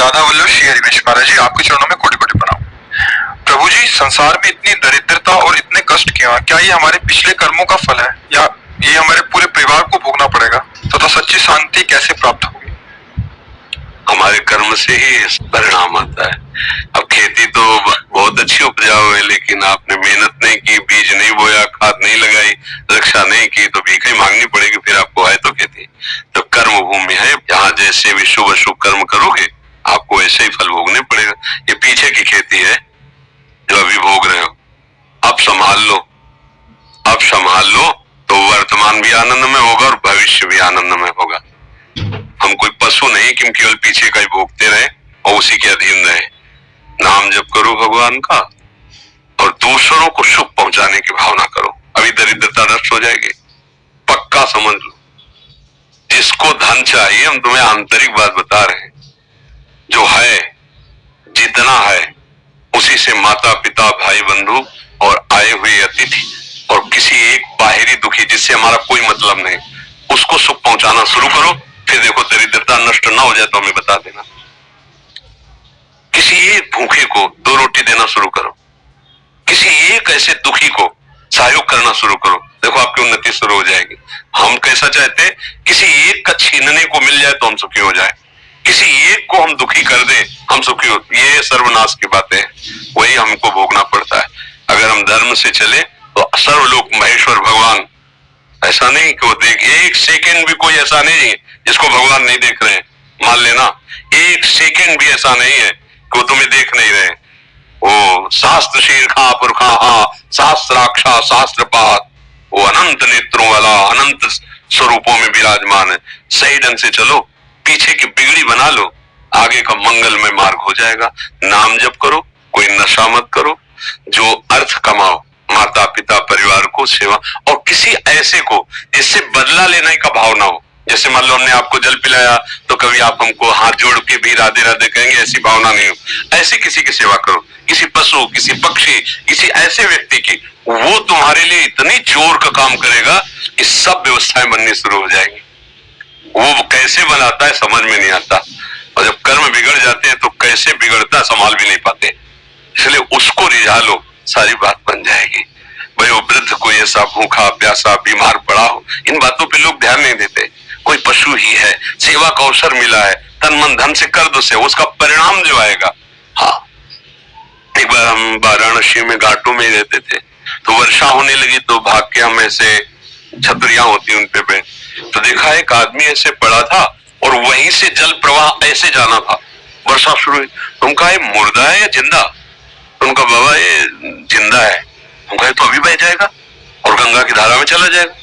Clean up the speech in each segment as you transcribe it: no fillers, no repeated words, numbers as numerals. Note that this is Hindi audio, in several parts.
दादा वल्लभ श्री हरिवंश महाराज जी, आपके चरणों में कोटि कोटि प्रणाम। प्रभु जी, संसार में इतनी दरिद्रता और इतने कष्ट क्यों? क्या ये हमारे पिछले कर्मों का फल है या ये हमारे पूरे परिवार को भोगना पड़ेगा? तथा सच्ची शांति कैसे प्राप्त होगी? हमारे कर्म से ही परिणाम आता है। अब खेती तो बहुत अच्छी उपजाऊ है, लेकिन आपने मेहनत नहीं की, बीज नहीं बोया, खाद नहीं लगाई, रक्षा नहीं की, तो भीख ही मांगनी पड़ेगी। फिर आपको है तो खेती। तो कर्म भूमि है, यहाँ जैसे भी शुभ अशुभ कर्म करोगे आपको ऐसे ही फल भोगने पड़ेगा। ये पीछे की खेती है जो अभी भोग रहे हो। अब संभाल लो, अब संभाल लो तो वर्तमान भी आनंद में होगा और भविष्य भी आनंद में होगा। हम कोई पशु नहीं कि हम केवल पीछे का ही भोगते रहे और उसी के अधीन रहे। नाम जप करो भगवान का और दूसरों को सुख पहुंचाने की भावना करो, अभी दरिद्रता नष्ट हो जाएगी। पक्का समझ लो। जिसको धन चाहिए, हम तुम्हें आंतरिक बात बता रहे हैं, जो है जितना है उसी से माता पिता भाई बंधु और आए हुए अतिथि और किसी एक बाहरी दुखी जिससे हमारा कोई मतलब नहीं, उसको सुख पहुंचाना शुरू करो। फिर देखो दरिद्रता नष्ट ना हो जाए तो हमें बता देना। किसी एक भूखे को 2 रोटी देना शुरू करो, किसी एक ऐसे दुखी को सहयोग करना शुरू करो, देखो आपकी उन्नति शुरू हो जाएगी। हम कैसा चाहते हैं, किसी एक का छीनने को मिल जाए तो हम सुखी हो जाए, किसी एक को हम दुखी कर दे हम सुखी हो, ये सर्वनाश की बातें हैं, वही हमको भोगना पड़ता है। अगर हम धर्म से चले तो सर्वलोक महेश्वर भगवान, ऐसा नहीं कि वो देख, एक सेकेंड भी कोई ऐसा नहीं है जिसको भगवान नहीं देख रहे हैं। मान लेना, एक सेकेंड भी ऐसा नहीं है कि वो तुम्हें देख नहीं रहे। वो शास्त्र शीर्षा पुरखा शास्त्राक्षा शास्त्रपात, वो अनंत नेत्रों वाला अनंत स्वरूपों में विराजमान है। सही ढंग से चलो, पीछे की बिगड़ी बना लो, आगे का मंगलमय मार्ग हो जाएगा। नाम जप करो, कोई नशा मत करो, जो अर्थ कमाओ, माता पिता परिवार को सेवा, और किसी ऐसे को जिससे बदला लेने का भाव ना हो। जैसे मान लो हमने आपको जल पिलाया तो कभी आप हमको हाथ जोड़ के भी राधे राधे कहेंगे, ऐसी भावना नहीं हो। ऐसे किसी की सेवा करो, किसी पशु, किसी पक्षी, किसी ऐसे व्यक्ति की, वो तुम्हारे लिए इतनी जोर का काम करेगा कि सब व्यवस्थाएं बननी शुरू हो जाएंगी। वो कैसे बनाता है समझ में नहीं आता, और जब कर्म बिगड़ जाते हैं तो कैसे बिगड़ता संभाल भी नहीं पाते। इसलिए उसको रिझा लो, सारी बात बन जाएगी। भाई वो वृद्ध कोई ऐसा भूखा प्यासा बीमार पड़ा हो, इन बातों पे लोग ध्यान नहीं देते। कोई पशु ही है, सेवा का अवसर मिला है, तन मन धन से कर दो से, उसका परिणाम जो आएगा। हाँ, एक बार हम वाराणसी में घाटों में रहते थे, तो वर्षा होने लगी तो भाग के हम ऐसे छतरियां होती उन पे बैठ, तो देखा एक आदमी ऐसे पड़ा था और वहीं से जल प्रवाह ऐसे जाना था। वर्षा शुरू हुई, उनका ये मुर्दा है या जिंदा? उनका बाबा ये जिंदा है। उनका तो अभी बह जाएगा और गंगा की धारा में चला जाएगा।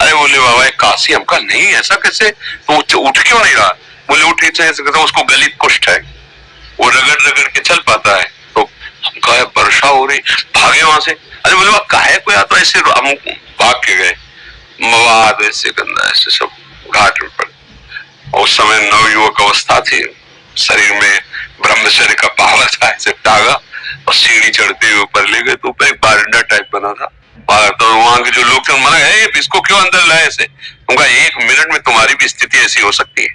अरे बोले बाबा ये काशी, हमका नहीं ऐसा कैसे, तो उठ क्यों नहीं रहा? बोले उठ उसको गलित कुष्ठ है, वो रगड़ रगड़ के चल पाता है। तो हम कहा वर्षा हो रही, भागे वहां से। अरे बोले वह काहे को, या तो ऐसे हम भाग के गए, मवाद ऐसे गंदा ऐसे सब घाट में पड़े। उस समय नवयुवक अवस्था थी, शरीर में ब्रह्मचर्य का पावर था, ऐसे टागा और सीढ़ी चढ़ते हुए ऊपर ले गए। तो ऊपर एक बारंडा टाइप बना था, तो वहां के जो लोग थे मना गए इसको क्यों अंदर लाए ऐसे? उनका 1 मिनट में तुम्हारी भी स्थिति ऐसी हो सकती है,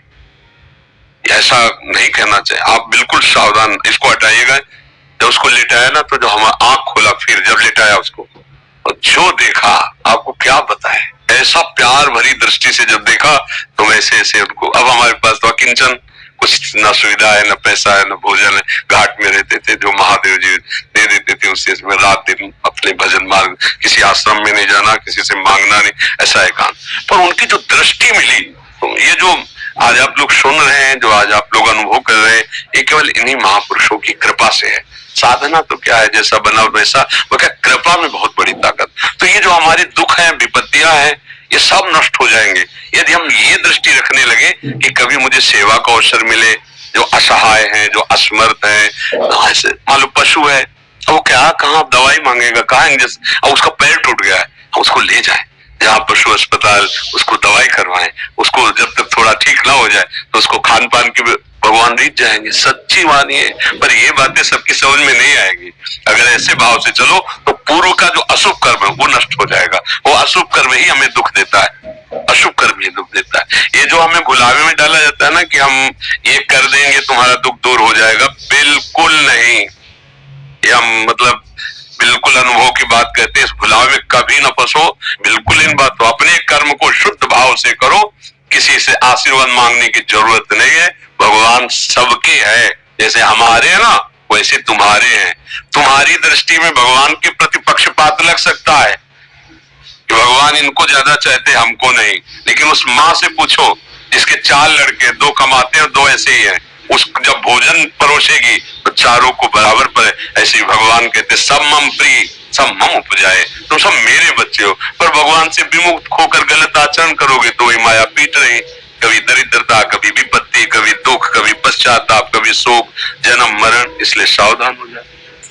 ऐसा नहीं कहना चाहिए। आप बिल्कुल सावधान, इसको हटाइएगा। जब उसको लेटाया ना तो जो हमारा आंख खोला, फिर जब लेटाया उसको, तो जो देखा आपको क्या बताए, ऐसा प्यार भरी दृष्टि से जब देखा तो ऐसे ऐसे उनको। अब हमारे पास तो किंचन कुछ ना सुविधा है, न पैसा है, न भोजन है। घाट में रहते थे, जो महादेव जी दे देते थे उससे में रात दिन अपने भजन मार्ग, किसी आश्रम में नहीं जाना, किसी से मांगना नहीं, ऐसा एकांत। पर उनकी जो दृष्टि मिली, तो ये जो आज आप लोग सुन रहे हैं, जो आज आप लोग अनुभव कर रहे हैं, ये केवल इन्हीं महापुरुषों की कृपा से है। साधना तो क्या है, जैसा बना वैसा, वो क्या कृपा में बहुत बड़ी ताकत। तो ये जो हमारे दुख हैं, विपत्तियां हैं, ये सब नष्ट हो जाएंगे यदि हम ये दृष्टि रखने लगे कि कभी मुझे सेवा का अवसर मिले। जो असहाय हैं, जो असमर्थ हैं, ऐसे मान लो पशु है, वो क्या कहाँ दवाई मांगेगा, कहाँ इंजेक्शन, और उसका पैर टूट गया है, उसको ले जाए जहाँ पशु अस्पताल, उसको दवाई करवाएं, उसको जब तक थोड़ा ठीक ना हो जाए तो उसको खान पान की भगवान रीत जाएंगे। सच्ची मानिए, पर ये बातें सबकी समझ में नहीं आएगी। अगर ऐसे भाव से चलो तो पूर्व का जो अशुभ कर्म है वो नष्ट हो जाएगा। वो अशुभ कर्म ही हमें दुख देता है, अशुभ कर्म ही दुख देता है। ये जो हमें भुलावे में डाला जाता है ना कि हम ये कर देंगे तुम्हारा दुख दूर हो जाएगा, बिल्कुल नहीं। ये हम मतलब बिल्कुल अनुभव की बात कहते हैं। इस भुलावे में कभी न फंसो, बिल्कुल इन बातों, अपने कर्म को शुद्ध भाव से करो, किसी से आशीर्वाद मांगने की जरूरत नहीं है। भगवान सबके है, जैसे हमारे हैं ना वैसे तुम्हारे हैं। तुम्हारी दृष्टि में भगवान के प्रति पक्षपात लग सकता है कि भगवान इनको ज्यादा चाहते हमको नहीं, लेकिन उस माँ से पूछो जिसके 4 लड़के, 2 कमाते हैं 2 ऐसे ही हैं, उस जब भोजन परोसेगी तो चारों को बराबर पर। ऐसे ही भगवान कहते सब मम प्रिय सब मम उपजाए, तुम सब मेरे बच्चे हो। पर भगवान से विमुक्त होकर गलत आचरण करोगे तो वही माया पीट रही, कभी दरिद्रता, कभी विपत्ति, कभी दुख, कभी पश्चाताप, कभी शोक, जन्म मरण। इसलिए सावधान हो जाए।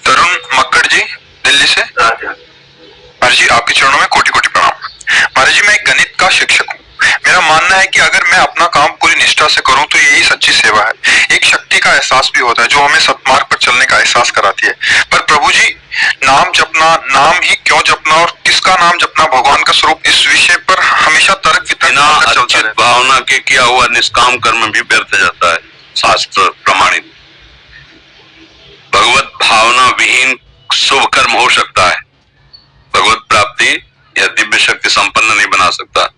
तरुण मक्कड़ जी दिल्ली से। महाराज जी आपके चरणों में कोटि कोटि प्रणाम। महाराज जी मैं एक गणित का शिक्षक हूँ। मेरा मानना है कि अगर मैं अपना काम पूरी निष्ठा से करूं तो यही सच्ची सेवा है। एक शक्ति का एहसास भी होता है जो हमें सत्मार्ग पर चलने का एहसास कराती है। पर प्रभु जी नाम जपना, नाम ही क्यों जपना और किसका नाम जपना भगवान का स्वरूप, इस विषय पर हमेशा तर्क वितर्क चलता है। भावना के किया हुआ निष्काम कर्म भी व्यर्थ जाता है, शास्त्र प्रमाणित। भगवत भावना विहीन शुभ कर्म हो सकता है, भगवत प्राप्ति या दिव्य शक्ति संपन्न नहीं बना सकता।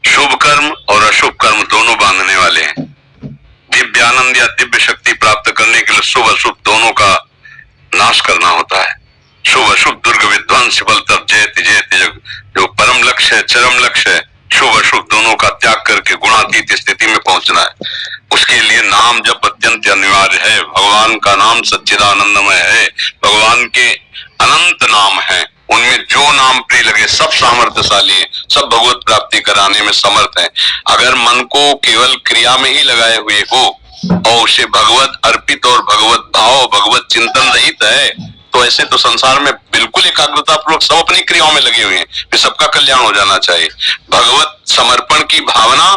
शुभ कर्म और अशुभ कर्म दोनों बांधने वाले हैं। दिव्य आनंद या दिव्य शक्ति प्राप्त करने के लिए शुभ अशुभ दोनों का नाश करना होता है। शुभ अशुभ दुर्ग विध्वंस बल तब जयति जयति जग, जो परम लक्ष्य है, चरम लक्ष्य है, शुभ अशुभ दोनों का त्याग करके गुणातीत स्थिति में पहुंचना है। उसके लिए नाम जप अत्यंत अनिवार्य है। भगवान का नाम सच्चिदानंदमय है, भगवान के अनंत नाम है, उनमें जो नाम प्रिय लगे सब सामर्थ्यशाली है, सब भगवत प्राप्ति कराने में समर्थ है। अगर मन को केवल क्रिया में ही लगाए हुए हो और उसे भगवत अर्पित और भगवत भाव, भगवत चिंतन रहित है, तो ऐसे तो संसार में बिल्कुल एकाग्रता पूर्वक सब अपनी क्रियाओं में लगे हुए हैं, फिर सबका कल्याण हो जाना चाहिए। भगवत समर्पण की भावना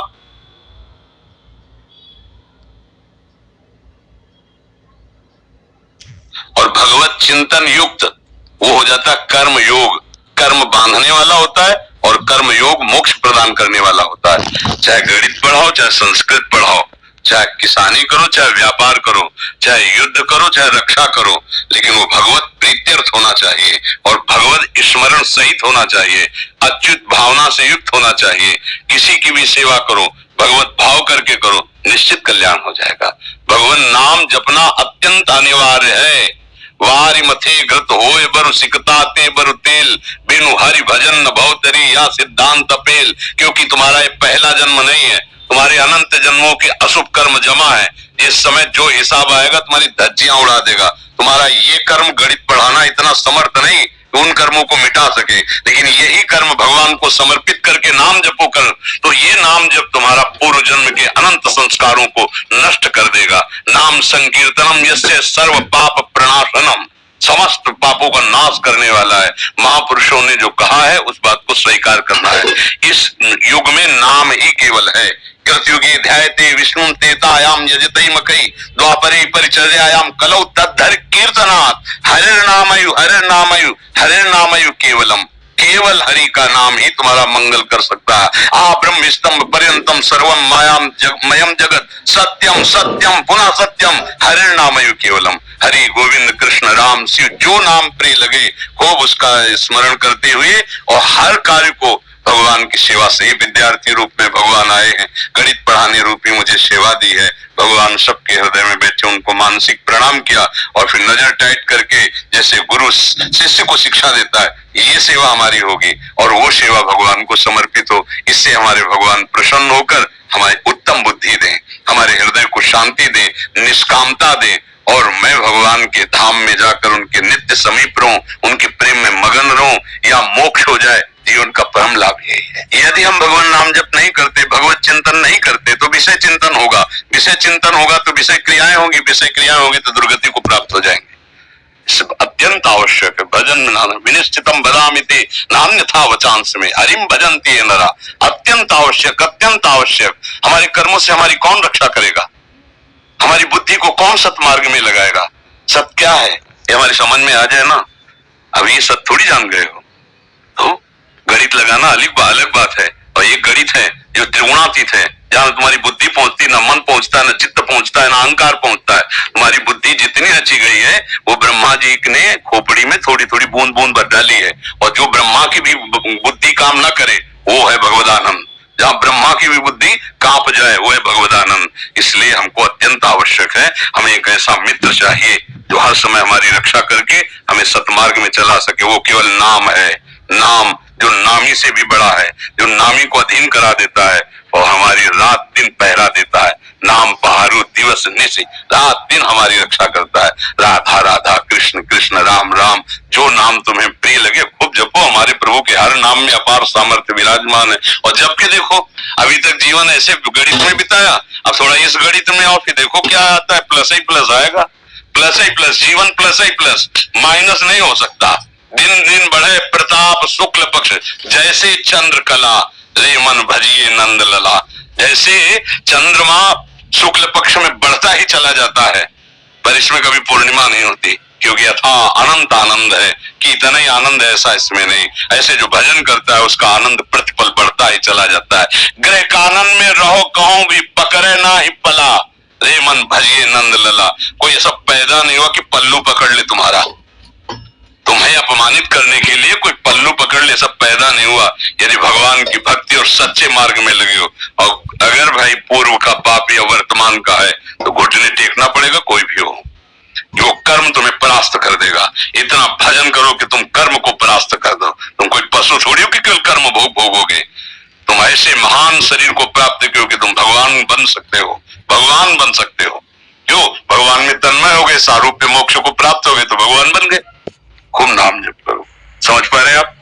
और भगवत चिंतन युक्त वो हो जाता है कर्म योग। कर्म बांधने वाला होता है और कर्म योग मोक्ष प्रदान करने वाला होता है। चाहे गणित पढ़ाओ, चाहे संस्कृत पढ़ाओ, चाहे किसानी करो, चाहे व्यापार करो, चाहे युद्ध करो, चाहे रक्षा करो, लेकिन वो भगवत प्रीत्यर्थ होना चाहिए और भगवत स्मरण सहित होना चाहिए, अच्युत भावना से युक्त होना चाहिए। किसी की भी सेवा करो भगवत भाव करके करो, निश्चित कल्याण हो जाएगा। भगवान नाम जपना अत्यंत अनिवार्य है। वारी मथे घृत होए बरु सिकता ते बरु तेल, बिनु हरि भजन न भवतरी या सिद्धांत पेल। क्योंकि तुम्हारा ये पहला जन्म नहीं है, तुम्हारे अनंत जन्मों के अशुभ कर्म जमा है। इस समय जो हिसाब आएगा तुम्हारी धज्जियां उड़ा देगा। तुम्हारा ये कर्म गणित पढ़ाना इतना समर्थ नहीं उन कर्मों को मिटा सके, लेकिन यही कर्म भगवान को समर्पित करके नाम जपो कर, तो ये नाम जब तुम्हारा पूर्व जन्म के अनंत संस्कारों को नष्ट कर देगा। नाम संकीर्तनम यस्य सर्व पाप प्रणाशनम, समस्त पापों का नाश करने वाला है। महापुरुषों ने जो कहा है उस बात को स्वीकार करना है। इस युग में नाम ही केवल है। कृतयुगे ध्यायते विष्णु तेतायाम यजते मकई, द्वापरे परिचर्यायाम कलौ तद्धर कीर्तनात्, हरिर्नामयु हरिर्नामयु हरिर्नामयु केवलम। केवल हरि का नाम ही तुम्हारा मंगल कर सकता है। आ ब्रह्म स्तंभ पर्यंतम सर्वम मायाम मयम जगत सत्यम सत्यम पुनः सत्यम हरिर्नामयु केवलम। हरि गोविंद कृष्ण राम शिव जो नाम प्रिय लगे खूब उसका स्मरण करते हुए और हर कार्य को भगवान की सेवा से ही विद्यार्थी रूप में भगवान आए हैं। गणित पढ़ाने रूपी मुझे सेवा दी है। भगवान सबके हृदय में बैठे उनको मानसिक प्रणाम किया और फिर नजर टाइट करके जैसे गुरु शिष्य को शिक्षा देता है, ये सेवा हमारी होगी और वो सेवा भगवान को समर्पित हो। इससे हमारे भगवान प्रसन्न होकर हमारी उत्तम बुद्धि दें, हमारे हृदय को शांति दें, निष्कामता दें और मैं भगवान के धाम में जाकर उनके नित्य समीप रहूं, उनके प्रेम में मगन रहूं या मोक्ष हो जाए। जीवन का परम लाभ यही है। यदि हम भगवान नाम जप नहीं करते, भगवत चिंतन नहीं करते, तो विषय चिंतन होगा, विषय चिंतन होगा तो विषय क्रियाएं होंगी, विषय क्रियाएं होंगी तो दुर्गति को प्राप्त हो जाएंगे। अत्यंत आवश्यक है। भजन में विनिश्चितम बदामिति नान्यथा वचांस में हरिम भजन्ति ये नरा। अत्यंत आवश्यक, अत्यंत आवश्यक। हमारे कर्मों से हमारी कौन रक्षा करेगा? हमारी बुद्धि को कौन सतमार्ग में लगाएगा? सत क्या है ये हमारी समझ में आ जाए ना। अब ये सत थोड़ी जान गए हो, तो गणित लगाना अलग बात है, और ये गणित है जो त्रिगुणातीत है, जहां तुम्हारी बुद्धि पहुंचती, ना मन पहुंचता है, ना चित्त पहुंचता है, ना अहंकार पहुंचता है। तुम्हारी बुद्धि जितनी रची गई है वो ब्रह्मा जी ने खोपड़ी में थोड़ी थोड़ी बूंद बूंद भर डाली है, और जो ब्रह्मा की भी बुद्धि काम ना करे वो है भगवदानंद। जहां ब्रह्मा की भी बुद्धि कांप जाए वो है भगवदानंद। इसलिए हमको अत्यंत आवश्यक है, हमें एक ऐसा मित्र चाहिए जो हर समय हमारी रक्षा करके हमें सतमार्ग में चला सके। वो केवल नाम है, नाम जो नामी से भी बड़ा है, जो नामी को अधीन करा देता है और हमारी रात दिन पहरा देता है। नाम पहारू दिवस निशि, रात दिन हमारी रक्षा करता है। राधा राधा कृष्ण कृष्ण राम राम, जो नाम तुम्हें प्रिय लगे खूब जपो। हमारे प्रभु के हर नाम में अपार सामर्थ्य विराजमान है। और जब के देखो, अभी तक जीवन ऐसे गणित में बिताया, अब थोड़ा इस गणित में आओ, फिर देखो क्या आता है। प्लस ही प्लस आएगा, प्लस ही प्लस, जीवन प्लस ही प्लस, माइनस नहीं हो सकता। दिन दिन बढ़े प्रताप शुक्ल पक्ष, जैसे चंद्र कला रे मन भजिए नंद लला। जैसे चंद्रमा शुक्ल पक्ष में बढ़ता ही चला जाता है, पर इसमें कभी पूर्णिमा नहीं होती, क्योंकि यथा अनंत आनंद है कि इतना ही आनंद है ऐसा इसमें नहीं। ऐसे जो भजन करता है उसका आनंद प्रतिपल बढ़ता ही चला जाता है। ग्रह कानन में रहो कहूं भी पकड़े ना ही पला, रे मन भजिए नंद लला। कोई ऐसा पैदा नहीं हुआ कि पल्लू पकड़ ले तुम्हारा, तुम्हें अपमानित करने के लिए कोई पल्लू पकड़ ले, सब पैदा नहीं हुआ। यदि भगवान की भक्ति और सच्चे मार्ग में लगे हो, और अगर भाई पूर्व का पाप या वर्तमान का है, तो घुटने टेकना पड़ेगा, कोई भी हो। जो कर्म तुम्हें परास्त कर देगा, इतना भजन करो कि तुम कर्म को परास्त कर दो। तुम कोई पशु थोड़ी हो कि केवल कर्म भोग भोगोगे। तुम ऐसे महान शरीर को प्राप्त करो कि तुम भगवान बन सकते हो, भगवान बन सकते हो। जो भगवान में तन्मय हो गए, सारूप्य मोक्ष को प्राप्त हो गए, तो भगवान बन गए। खूब नाम जप करो। समझ पा रहे हैं आप?